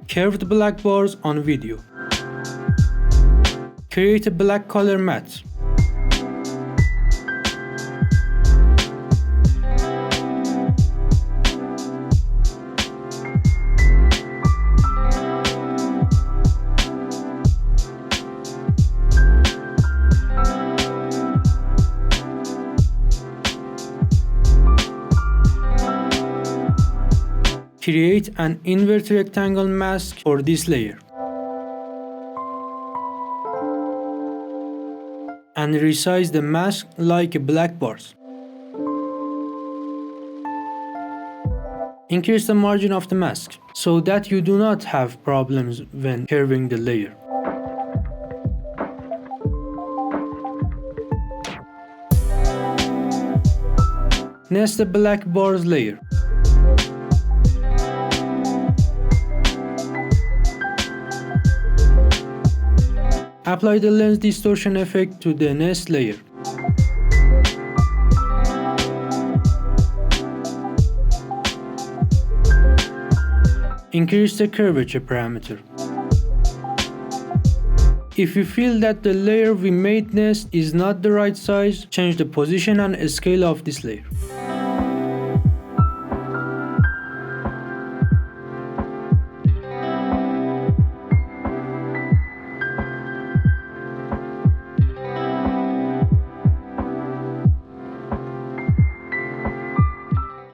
Curved black bars on video. Create a black color matte. Create an invert rectangle mask for this layer. And resize the mask like black bars. Increase the margin of the mask so that you do not have problems when curving the layer. Nest the black bars layer. Apply the lens distortion effect to the nest layer. Increase the curvature parameter. If you feel that the layer we made nest is not the right size, change the position and scale of this layer.